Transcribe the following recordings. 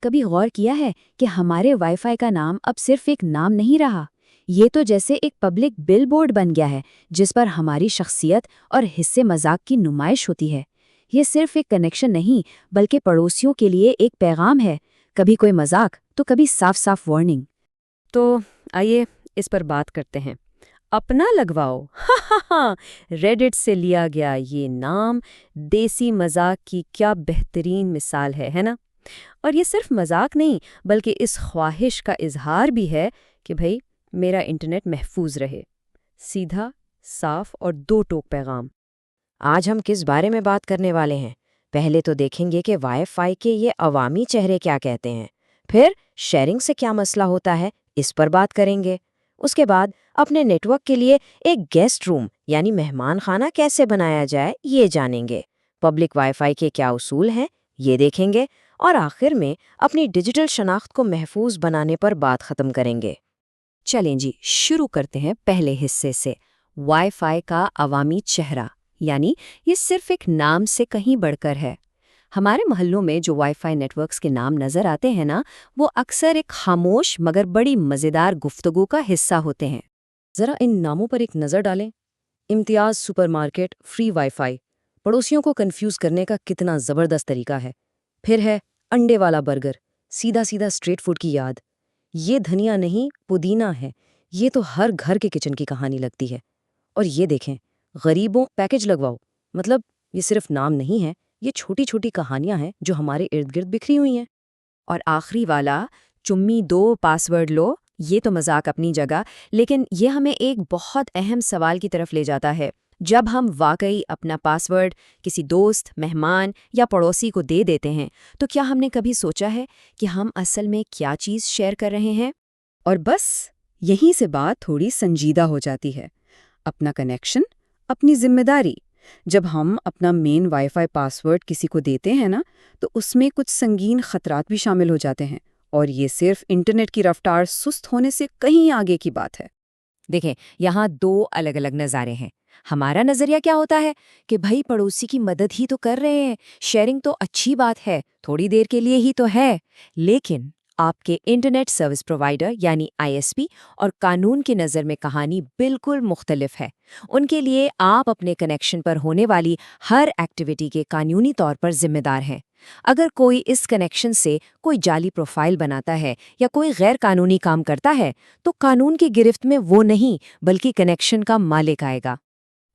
کبھی غور کیا ہے کہ ہمارے وائی فائی کا نام اب صرف ایک نام نہیں رہا؟ یہ تو جیسے ایک پبلک بل بورڈ بن گیا ہے جس پر ہماری شخصیت اور حصے مذاق کی نمائش ہوتی ہے۔ یہ صرف ایک کنیکشن نہیں بلکہ پڑوسیوں کے لیے ایک پیغام ہے، کبھی کوئی مذاق تو کبھی صاف صاف وارننگ۔ تو آئیے اس پر بات کرتے ہیں۔ اپنا لگواؤ ریڈٹ سے لیا گیا یہ نام دیسی مذاق کی کیا بہترین مثال ہے نا؟ اور یہ صرف مذاق نہیں بلکہ اس خواہش کا اظہار بھی ہے کہ بھئی میرا انٹرنیٹ محفوظ رہے۔ سیدھا، صاف اور دو ٹوک پیغام۔ آج ہم کس بارے میں بات کرنے والے ہیں؟ پہلے تو دیکھیں گے کہ وائی فائی کے یہ عوامی چہرے کیا کہتے ہیں، پھر شیئرنگ سے کیا مسئلہ ہوتا ہے اس پر بات کریں گے، اس کے بعد اپنے نیٹ ورک کے لیے ایک گیسٹ روم یعنی مہمان خانہ کیسے بنایا جائے یہ جانیں گے، پبلک وائی فائی کے کیا اصول ہیں یہ دیکھیں گے، اور آخر میں اپنی ڈیجیٹل شناخت کو محفوظ بنانے پر بات ختم کریں گے۔ چلیں جی، شروع کرتے ہیں پہلے حصے سے، وائی فائی کا عوامی چہرہ، یعنی یہ صرف ایک نام سے کہیں بڑھ کر ہے۔ ہمارے محلوں میں جو وائی فائی نیٹ ورکس کے نام نظر آتے ہیں نا، وہ اکثر ایک خاموش مگر بڑی مزیدار گفتگو کا حصہ ہوتے ہیں۔ ذرا ان ناموں پر ایک نظر ڈالیں۔ امتیاز super market, free wi fi, پڑوسیوں کو کنفیوز کرنے کا کتنا زبردست طریقہ ہے۔ پھر ہے انڈے والا برگر، سیدھا سیدھا اسٹریٹ فوڈ کی یاد۔ یہ دھنیا نہیں پودینہ ہے، یہ تو ہر گھر کے کچن کی کہانی لگتی ہے۔ اور یہ دیکھیں، غریبوں پیکج لگواؤ، مطلب یہ صرف نام نہیں ہے، یہ چھوٹی چھوٹی کہانیاں ہیں جو ہمارے ارد گرد بکھری ہوئی ہیں۔ اور آخری والا، چمی دو پاسورڈ لو، یہ تو مذاق اپنی جگہ، لیکن یہ ہمیں ایک بہت اہم سوال کی طرف لے جاتا ہے۔ جب ہم واقعی اپنا پاسورڈ کسی دوست، مہمان یا پڑوسی کو دے دیتے ہیں تو کیا ہم نے کبھی سوچا ہے کہ ہم اصل میں کیا چیز شیئر کر رہے ہیں؟ اور بس یہیں سے بات تھوڑی سنجیدہ ہو جاتی ہے۔ اپنا کنیکشن، اپنی ذمہ داری۔ جب ہم اپنا مین وائی فائی پاسورڈ کسی کو دیتے ہیں نا، تو اس میں کچھ سنگین خطرات بھی شامل ہو جاتے ہیں، اور یہ صرف انٹرنیٹ کی رفتار سست ہونے سے کہیں آگے کی بات ہے۔ دیکھیں، یہاں دو الگ الگ نظارے ہیں۔ ہمارا نظریہ کیا ہوتا ہے کہ بھائی پڑوسی کی مدد ہی تو کر رہے ہیں، شیئرنگ تو اچھی بات ہے، تھوڑی دیر کے لیے ہی تو ہے۔ لیکن آپ کے انٹرنیٹ سروس پرووائڈر یعنی آئی ایس پی اور قانون کی نظر میں کہانی بالکل مختلف ہے۔ ان کے لیے آپ اپنے کنیکشن پر ہونے والی ہر ایکٹیویٹی کے قانونی طور پر ذمہ دار ہیں۔ اگر کوئی اس کنیکشن سے کوئی جعلی پروفائل بناتا ہے یا کوئی غیر قانونی کام کرتا ہے تو قانون کی گرفت میں وہ نہیں بلکہ کنیکشن کا مالک آئے گا۔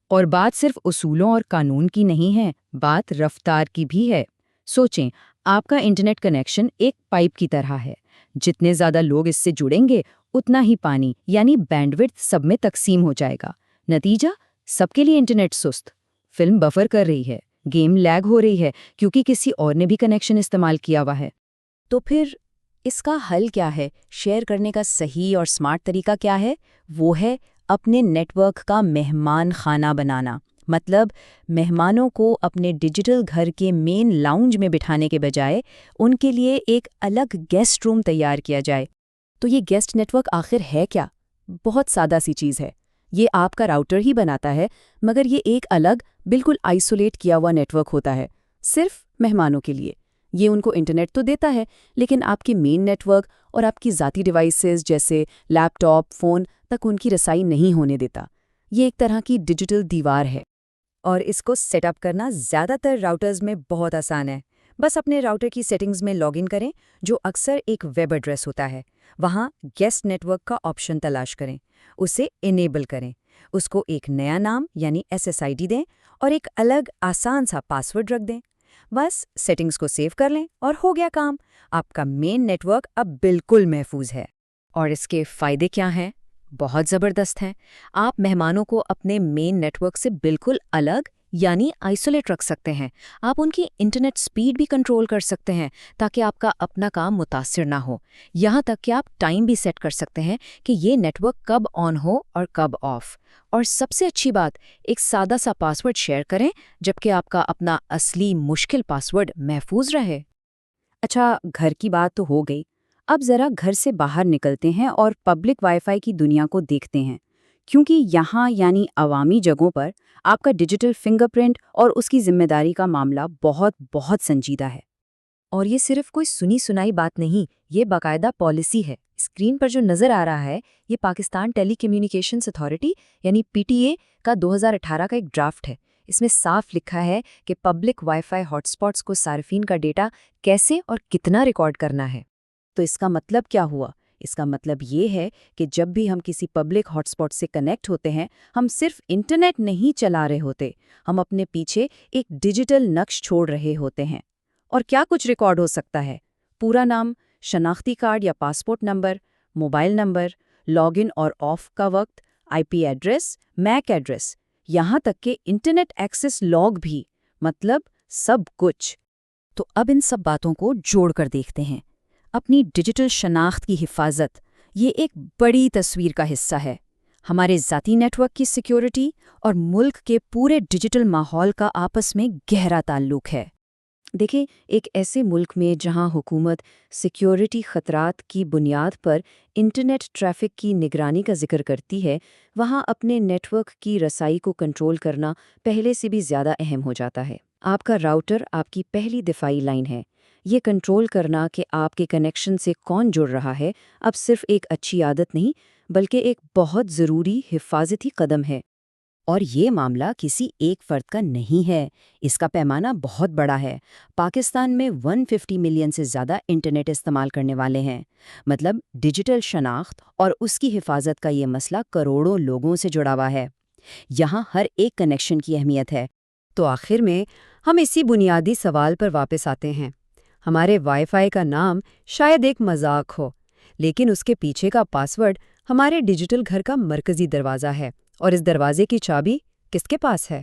اور بات صرف اصولوں اور قانون کی نہیں ہے، بات رفتار کی بھی ہے۔ سوچیں، آپ کا انٹرنیٹ کنیکشن ایک پائپ کی طرح ہے، جتنے زیادہ لوگ اس سے جڑیں گے اتنا ہی پانی یعنی بینڈوڈتھ سب میں تقسیم ہو جائے گا۔ نتیجہ، سب کے لیے انٹرنیٹ سست، فلم بفر کر رہی ہے، گیم لیگ ہو رہی ہے کیونکہ کسی اور نے بھی کنیکشن استعمال کیا ہوا ہے۔ تو پھر اس کا حل کیا ہے؟ شیئر کرنے کا صحیح اور سمارٹ طریقہ کیا ہے؟ وہ ہے اپنے نیٹ ورک کا مہمان خانہ بنانا۔ مطلب مہمانوں کو اپنے ڈیجیٹل گھر کے مین لاؤنج میں بٹھانے کے بجائے ان کے لیے ایک الگ گیسٹ روم تیار کیا جائے۔ تو یہ گیسٹ نیٹ ورک آخر ہے کیا؟ بہت سادہ سی چیز ہے۔ یہ آپ کا راؤٹر ہی بناتا ہے، مگر یہ ایک الگ، بالکل آئسولیٹ کیا ہوا نیٹ ورک ہوتا ہے، صرف مہمانوں کے لیے۔ یہ ان کو انٹرنیٹ تو دیتا ہے، لیکن آپ کے مین نیٹ ورک اور آپ کی ذاتی ڈیوائسز جیسے لیپ ٹاپ، فون تک ان کی رسائی نہیں ہونے دیتا۔ یہ ایک طرح کی ڈیجیٹل دیوار ہے، اور اس کو سیٹ اپ کرنا زیادہ تر راؤٹرز میں بہت آسان ہے۔ بس اپنے راؤٹر کی سیٹنگز میں لاگ ان کریں، جو اکثر ایک ویب ایڈریس ہوتا ہے، وہاں گیسٹ نیٹ ورک کا آپشن تلاش کریں، اسے انیبل کریں، اس کو ایک نیا نام یعنی SSID دیں اور ایک الگ آسان سا پاسورڈ رکھ دیں۔ بس سیٹنگز کو سیو کر لیں اور ہو گیا کام۔ آپ کا مین نیٹ ورک اب بالکل محفوظ ہے۔ اور اس کے فائدے کیا ہیں؟ بہت زبردست ہیں۔ آپ مہمانوں کو اپنے مین نیٹ ورک سے بالکل الگ یعنی آئسولیٹ رکھ سکتے ہیں۔ آپ ان کی انٹرنیٹ سپیڈ بھی کنٹرول کر سکتے ہیں تاکہ آپ کا اپنا کام متاثر نہ ہو۔ یہاں تک کہ آپ ٹائم بھی سیٹ کر سکتے ہیں کہ یہ نیٹ ورک کب آن ہو اور کب آف۔ اور سب سے اچھی بات، ایک سادہ سا پاسورڈ شیئر کریں جبکہ آپ کا اپنا اصلی مشکل پاسورڈ محفوظ رہے۔ اچھا، گھر کی بات تو ہو گئی، اب ذرا گھر سے باہر نکلتے ہیں اور پبلک وائی فائی کی دنیا کو دیکھتے ہیں، کیونکہ یہاں یعنی عوامی جگہوں پر آپ کا ڈیجیٹل فنگر پرنٹ اور اس کی ذمہ داری کا معاملہ بہت سنجیدہ ہے۔ اور یہ صرف کوئی سنی سنائی بات نہیں، یہ باقاعدہ پالیسی ہے۔ اسکرین پر جو نظر آ رہا ہے یہ پاکستان ٹیلی کمیونیکیشنز اتھارٹی یعنی PTA کا 2018 کا ایک ڈرافٹ ہے۔ اس میں صاف لکھا ہے کہ public wifi hot spots کو صارفین کا ڈیٹا کیسے اور کتنا ریکارڈ کرنا ہے۔ تو اس کا مطلب کیا ہوا؟ اس کا مطلب یہ ہے کہ جب بھی ہم کسی پبلک ہاٹ اسپاٹ سے کنیکٹ ہوتے ہیں، ہم صرف انٹرنیٹ نہیں چلا رہے ہوتے، ہم اپنے پیچھے ایک ڈیجیٹل نقش چھوڑ رہے ہوتے ہیں۔ اور کیا کچھ ریکارڈ ہو سکتا ہے؟ پورا نام، شناختی کارڈ یا passport number, mobile number, log in اور آف کا وقت، IP ایڈریس، میک ایڈریس، یہاں تک کہ انٹرنیٹ ایکسس لاگ بھی، مطلب سب کچھ۔ تو اب ان سب باتوں کو جوڑ کر دیکھتے ہیں۔ اپنی ڈیجیٹل شناخت کی حفاظت یہ ایک بڑی تصویر کا حصہ ہے۔ ہمارے ذاتی نیٹ ورک کی سیکیورٹی اور ملک کے پورے ڈیجیٹل ماحول کا آپس میں گہرا تعلق ہے۔ دیکھیں، ایک ایسے ملک میں جہاں حکومت سیکیورٹی خطرات کی بنیاد پر انٹرنیٹ ٹریفک کی نگرانی کا ذکر کرتی ہے، وہاں اپنے نیٹ ورک کی رسائی کو کنٹرول کرنا پہلے سے بھی زیادہ اہم ہو جاتا ہے۔ آپ کا راؤٹر آپ کی پہلی دفاعی لائن ہے۔ یہ کنٹرول کرنا کہ آپ کے کنیکشن سے کون جڑ رہا ہے اب صرف ایک اچھی عادت نہیں بلکہ ایک بہت ضروری حفاظتی قدم ہے۔ اور یہ معاملہ کسی ایک فرد کا نہیں ہے، اس کا پیمانہ بہت بڑا ہے۔ پاکستان میں 150 ملین سے زیادہ انٹرنیٹ استعمال کرنے والے ہیں، مطلب ڈیجیٹل شناخت اور اس کی حفاظت کا یہ مسئلہ کروڑوں لوگوں سے جڑا ہوا ہے۔ یہاں ہر ایک کنیکشن کی اہمیت ہے۔ تو آخر میں ہم اسی بنیادی سوال پر واپس آتے ہیں۔ ہمارے وائی فائی کا نام شاید ایک مذاق ہو، لیکن اس کے پیچھے کا پاسورڈ ہمارے ڈیجیٹل گھر کا مرکزی دروازہ ہے، اور اس دروازے کی چابی کس کے پاس ہے؟